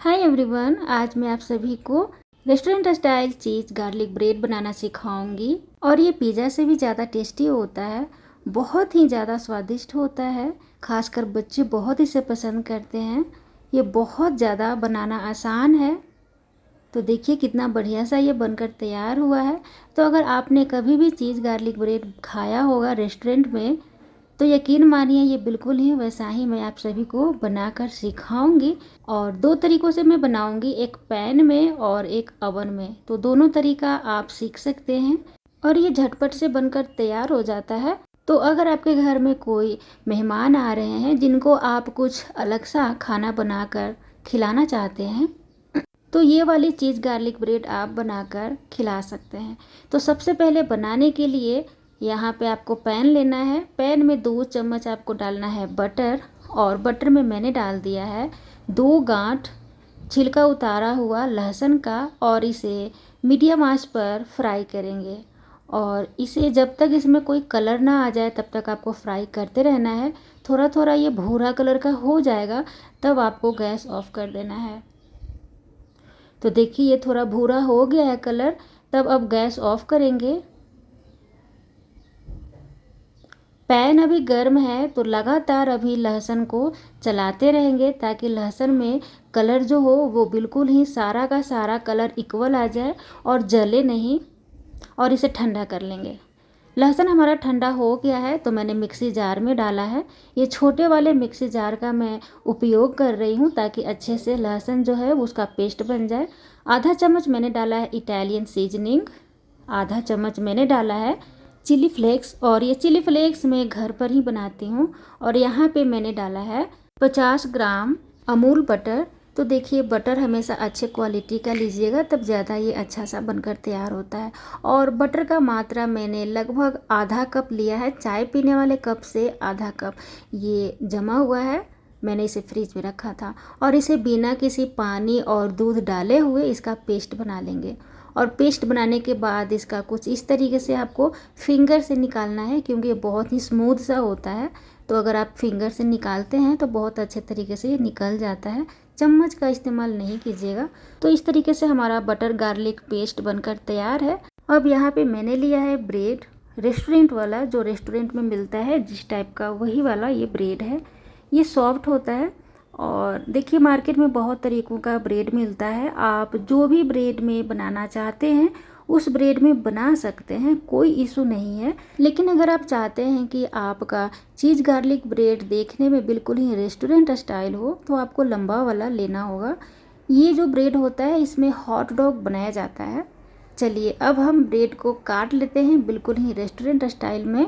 Hi everyone, आज मैं आप सभी को restaurant style cheese garlic bread बनाना सिखाऊंगी। और ये पिज़्ज़ा से भी ज़्यादा टेस्टी होता है, बहुत ही ज़्यादा स्वादिष्ट होता है। खासकर बच्चे बहुत इसे पसंद करते हैं। ये बहुत ज़्यादा बनाना आसान है। तो देखिए कितना बढ़िया सा ये बनकर तैयार हुआ है। तो अगर आपने कभी भी चीज़ गार्लिक ब्रेड खाया होगा रेस्टोरेंट में, तो यकीन मानिए ये बिल्कुल ही वैसा ही मैं आप सभी को बनाकर सिखाऊंगी। और दो तरीक़ों से मैं बनाऊंगी, एक पैन में और एक ओवन में। तो दोनों तरीका आप सीख सकते हैं और ये झटपट से बनकर तैयार हो जाता है। तो अगर आपके घर में कोई मेहमान आ रहे हैं जिनको आप कुछ अलग सा खाना बनाकर खिलाना चाहते हैं, तो ये वाली चीज़ गार्लिक ब्रेड आप बनाकर खिला सकते हैं। तो सबसे पहले बनाने के लिए यहाँ पे आपको पैन लेना है। पैन में 2 चम्मच आपको डालना है बटर, और बटर में मैंने डाल दिया है 2 गांठ छिलका उतारा हुआ लहसुन का, और इसे मीडियम आंच पर फ्राई करेंगे। और इसे जब तक इसमें कोई कलर ना आ जाए तब तक आपको फ्राई करते रहना है। थोड़ा थोड़ा ये भूरा कलर का हो जाएगा तब आपको गैस ऑफ कर देना है। तो देखिए ये थोड़ा भूरा हो गया है कलर, तब अब गैस ऑफ करेंगे। पैन अभी गर्म है तो लगातार अभी लहसुन को चलाते रहेंगे ताकि लहसुन में कलर जो हो वो बिल्कुल ही सारा का सारा कलर इक्वल आ जाए और जले नहीं। और इसे ठंडा कर लेंगे। लहसुन हमारा ठंडा हो गया है तो मैंने मिक्सी जार में डाला है। ये छोटे वाले मिक्सी जार का मैं उपयोग कर रही हूँ ताकि अच्छे से लहसुन जो है उसका पेस्ट बन जाए। आधा चम्मच मैंने डाला है इटालियन सीजनिंग, आधा चम्मच मैंने डाला है चिली फ्लेक्स, और ये चिली फ्लेक्स मैं घर पर ही बनाती हूँ। और यहाँ पे मैंने डाला है 50 ग्राम अमूल बटर। तो देखिए बटर हमेशा अच्छे क्वालिटी का लीजिएगा तब ज़्यादा ये अच्छा सा बनकर तैयार होता है। और बटर का मात्रा मैंने लगभग आधा कप लिया है, चाय पीने वाले कप से आधा कप ये जमा हुआ है। मैंने इसे फ्रिज में रखा था और इसे बिना किसी पानी और दूध डाले हुए इसका पेस्ट बना लेंगे। और पेस्ट बनाने के बाद इसका कुछ इस तरीके से आपको फिंगर से निकालना है, क्योंकि ये बहुत ही स्मूथ सा होता है। तो अगर आप फिंगर से निकालते हैं तो बहुत अच्छे तरीके से ये निकल जाता है। चम्मच का इस्तेमाल नहीं कीजिएगा। तो इस तरीके से हमारा बटर गार्लिक पेस्ट बनकर तैयार है। अब यहाँ पे मैंने लिया है ब्रेड, रेस्टोरेंट वाला, जो रेस्टोरेंट में मिलता है जिस टाइप का वही वाला ये ब्रेड है। ये सॉफ्ट होता है। और देखिए मार्केट में बहुत तरीक़ों का ब्रेड मिलता है, आप जो भी ब्रेड में बनाना चाहते हैं उस ब्रेड में बना सकते हैं, कोई इशू नहीं है। लेकिन अगर आप चाहते हैं कि आपका चीज़ गार्लिक ब्रेड देखने में बिल्कुल ही रेस्टोरेंट स्टाइल हो तो आपको लंबा वाला लेना होगा। ये जो ब्रेड होता है इसमें हॉट डॉग बनाया जाता है। चलिए अब हम ब्रेड को काट लेते हैं बिल्कुल ही रेस्टोरेंट स्टाइल में।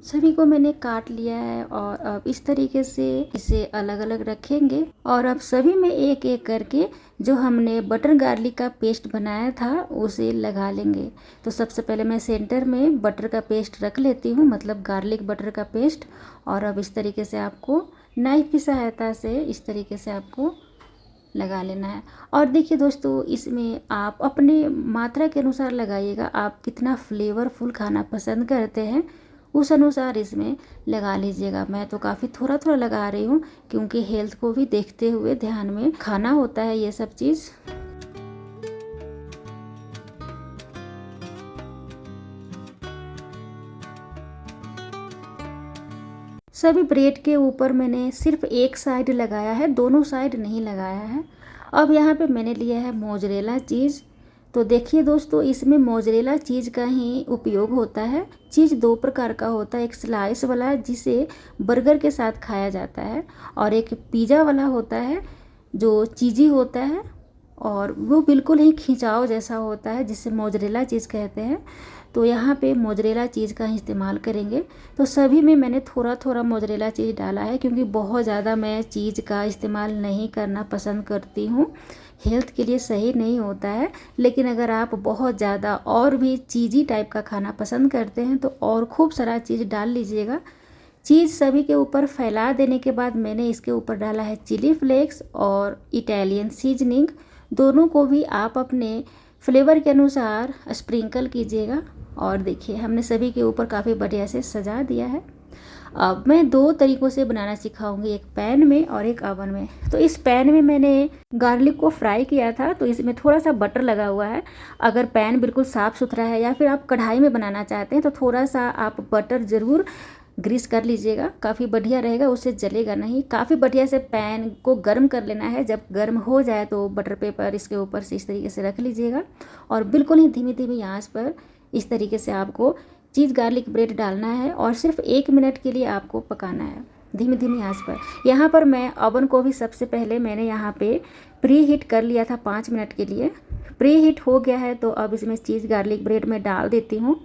सभी को मैंने काट लिया है और अब इस तरीके से इसे अलग अलग रखेंगे। और अब सभी में एक एक करके जो हमने बटर गार्लिक का पेस्ट बनाया था उसे लगा लेंगे। तो सबसे पहले मैं सेंटर में बटर का पेस्ट रख लेती हूँ, मतलब गार्लिक बटर का पेस्ट। और अब इस तरीके से आपको नाइफ की सहायता से इस तरीके से आपको लगा लेना है। और देखिए दोस्तों, इसमें आप अपने मात्रा के अनुसार लगाइएगा, आप कितना फ्लेवरफुल खाना पसंद करते हैं उस अनुसार इसमें लगा लीजिएगा। मैं तो काफ़ी थोड़ा थोड़ा लगा रही हूँ क्योंकि हेल्थ को भी देखते हुए ध्यान में खाना होता है ये सब चीज़। सभी ब्रेड के ऊपर मैंने सिर्फ एक साइड लगाया है, दोनों साइड नहीं लगाया है। अब यहाँ पे मैंने लिया है मोज़रेला चीज़। तो देखिए दोस्तों, इसमें मोज़रेला चीज़ का ही उपयोग होता है। चीज़ दो प्रकार का होता है, एक स्लाइस वाला जिसे बर्गर के साथ खाया जाता है, और एक पिज़्ज़ा वाला होता है जो चीज़ी होता है और वो बिल्कुल ही खिंचाव जैसा होता है, जिसे मोज़रेला चीज़ कहते हैं। तो यहाँ पे मोज़रेला चीज़ का ही इस्तेमाल करेंगे। तो सभी में मैंने थोड़ा थोड़ा मोज़रेला चीज़ डाला है, क्योंकि बहुत ज़्यादा मैं चीज़ का इस्तेमाल नहीं करना पसंद करती हूँ, हेल्थ के लिए सही नहीं होता है। लेकिन अगर आप बहुत ज़्यादा और भी चीज़ी टाइप का खाना पसंद करते हैं तो और खूब सारा चीज़ डाल लीजिएगा। चीज़ सभी के ऊपर फैला देने के बाद मैंने इसके ऊपर डाला है चिली फ्लेक्स और इटालियन सीजनिंग। दोनों को भी आप अपने फ्लेवर के अनुसार स्प्रिंकल कीजिएगा। और देखिए, हमने सभी के ऊपर काफ़ी बढ़िया से सजा दिया है। अब मैं दो तरीक़ों से बनाना सिखाऊंगी, एक पैन में और एक ओवन में। तो इस पैन में मैंने गार्लिक को फ्राई किया था, तो इसमें थोड़ा सा बटर लगा हुआ है। अगर पैन बिल्कुल साफ़ सुथरा है या फिर आप कढ़ाई में बनाना चाहते हैं तो थोड़ा सा आप बटर ज़रूर ग्रीस कर लीजिएगा, काफ़ी बढ़िया रहेगा, उससे जलेगा नहीं। काफ़ी बढ़िया से पैन को गर्म कर लेना है। जब गर्म हो जाए तो बटर पेपर इसके ऊपर से इस तरीके से रख लीजिएगा और बिल्कुल ही धीमी धीमी आंच पर इस तरीके से आपको चीज़ गार्लिक ब्रेड डालना है और सिर्फ 1 मिनट के लिए आपको पकाना है धीमी धीमी आंच पर। यहाँ पर मैं ओवन को भी सबसे पहले मैंने यहाँ पे प्री हीट कर लिया था 5 मिनट के लिए। प्री हीट हो गया है तो अब इसमें चीज़ गार्लिक ब्रेड में डाल देती हूँ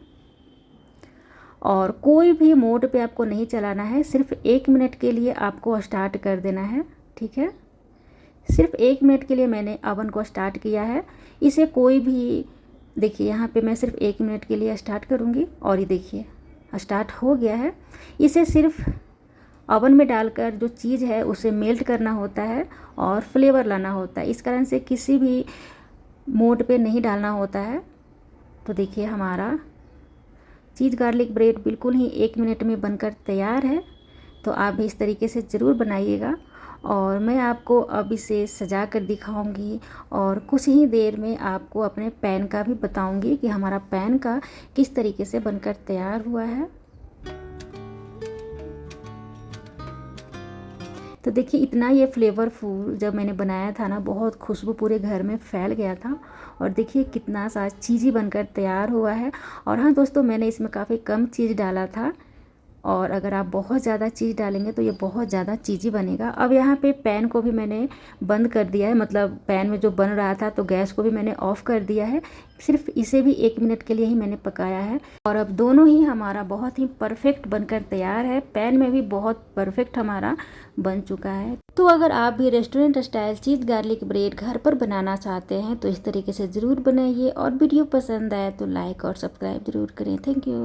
और कोई भी मोड पे आपको नहीं चलाना है, सिर्फ 1 मिनट के लिए आपको स्टार्ट कर देना है। ठीक है, सिर्फ 1 मिनट के लिए मैंने ओवन को स्टार्ट किया है। इसे कोई भी, देखिए यहाँ पे मैं सिर्फ 1 मिनट के लिए स्टार्ट करूँगी और ये देखिए स्टार्ट हो गया है। इसे सिर्फ ओवन में डालकर जो चीज़ है उसे मेल्ट करना होता है और फ्लेवर लाना होता है, इस कारण से किसी भी मोड पे नहीं डालना होता है। तो देखिए हमारा चीज़ गार्लिक ब्रेड बिल्कुल ही 1 मिनट में बनकर तैयार है। तो आप भी इस तरीके से ज़रूर बनाइएगा और मैं आपको अब इसे सजा कर दिखाऊंगी और कुछ ही देर में आपको अपने पैन का भी बताऊंगी कि हमारा पैन का किस तरीके से बनकर तैयार हुआ है। तो देखिए, इतना ये फ्लेवरफुल जब मैंने बनाया था ना, बहुत खुशबू पूरे घर में फैल गया था। और देखिए कितना सा चीज़ी बनकर तैयार हुआ है। और हाँ दोस्तों, मैंने इसमें काफ़ी कम चीज़ डाला था और अगर आप बहुत ज़्यादा चीज़ डालेंगे तो ये बहुत ज़्यादा चीज़ी बनेगा। अब यहाँ पे पैन को भी मैंने बंद कर दिया है, मतलब पैन में जो बन रहा था तो गैस को भी मैंने ऑफ़ कर दिया है। सिर्फ इसे भी 1 मिनट के लिए ही मैंने पकाया है और अब दोनों ही हमारा बहुत ही परफेक्ट बनकर तैयार है। पैन में भी बहुत परफेक्ट हमारा बन चुका है। तो अगर आप भी restaurant style cheese garlic bread घर पर बनाना चाहते हैं तो इस तरीके से ज़रूर बनाइए और वीडियो पसंद आए तो लाइक और सब्सक्राइब ज़रूर करें। Thank you.